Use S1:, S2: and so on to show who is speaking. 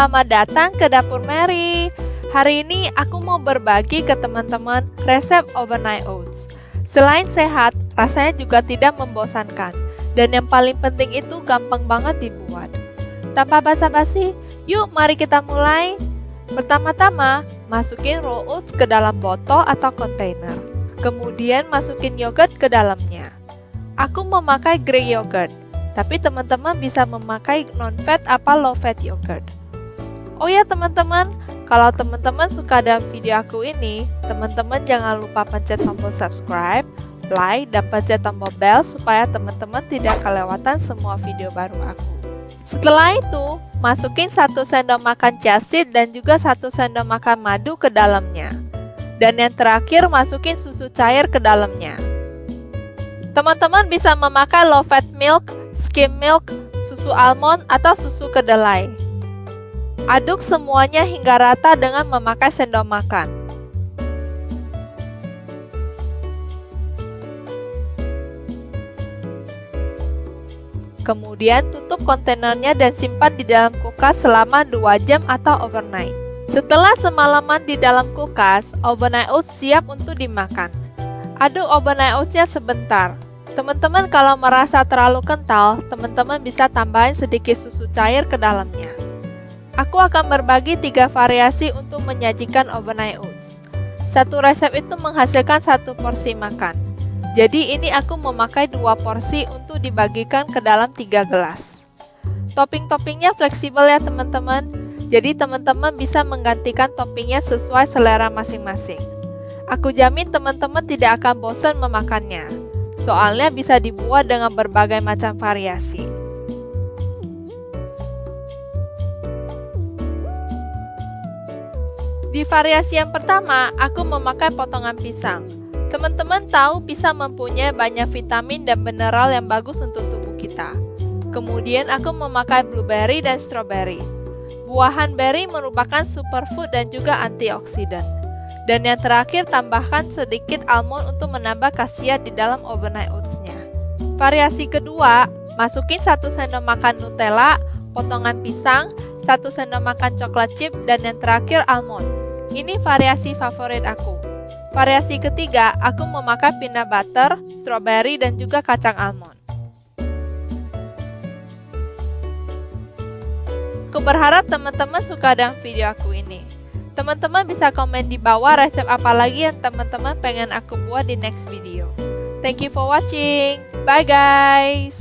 S1: selamat datang ke Dapur Mary. Hari ini aku mau berbagi ke teman-teman resep overnight oats. Selain sehat, rasanya juga tidak membosankan. Dan yang paling penting itu gampang banget dibuat. Tanpa basa-basi, yuk mari kita mulai. Pertama-tama, masukin raw oats ke dalam botol atau kontainer. Kemudian masukin yogurt ke dalamnya. Aku memakai Greek yogurt, tapi teman-teman bisa memakai non-fat atau low-fat yogurt. Oh ya teman-teman, kalau teman-teman suka dengan video aku ini, teman-teman jangan lupa pencet tombol subscribe, like, dan pencet tombol bell supaya teman-teman tidak kelewatan semua video baru aku. Setelah itu, masukin 1 sendok makan chia seed dan juga 1 sendok makan madu ke dalamnya. Dan yang terakhir, masukin susu cair ke dalamnya. Teman-teman bisa memakai low-fat milk, skim milk, susu almond, atau susu kedelai. Aduk semuanya hingga rata dengan memakai sendok makan. Kemudian tutup kontainernya dan simpan di dalam kulkas selama 2 jam atau overnight. Setelah semalaman di dalam kulkas, overnight oats siap untuk dimakan. Aduk overnight oatsnya sebentar. Teman-teman kalau merasa terlalu kental, teman-teman bisa tambahin sedikit susu cair ke dalamnya. Aku akan berbagi 3 variasi untuk menyajikan overnight oats. Satu resep itu menghasilkan 1 porsi makan. Jadi ini aku memakai 2 porsi untuk dibagikan ke dalam 3 gelas. Topping-toppingnya fleksibel ya teman-teman. Jadi teman-teman bisa menggantikan toppingnya sesuai selera masing-masing. Aku jamin teman-teman tidak akan bosan memakannya. Soalnya bisa dibuat dengan berbagai macam variasi. Di variasi yang pertama, aku memakai potongan pisang. Teman-teman tahu pisang mempunyai banyak vitamin dan mineral yang bagus untuk tubuh kita. Kemudian aku memakai blueberry dan strawberry. Buahan berry merupakan superfood dan juga antioksidan. Dan yang terakhir, tambahkan sedikit almond untuk menambah khasiat di dalam overnight oats-nya. Variasi kedua, masukin 1 sendok makan Nutella, potongan pisang, 1 sendok makan coklat chip, dan yang terakhir almond. Ini variasi favorit aku. Variasi ketiga, aku memakai peanut butter, strawberry, dan juga kacang almond. Aku berharap teman-teman suka dengan video aku ini. Teman-teman bisa komen di bawah resep apa lagi yang teman-teman pengen aku buat di next video. Thank you for watching. Bye guys.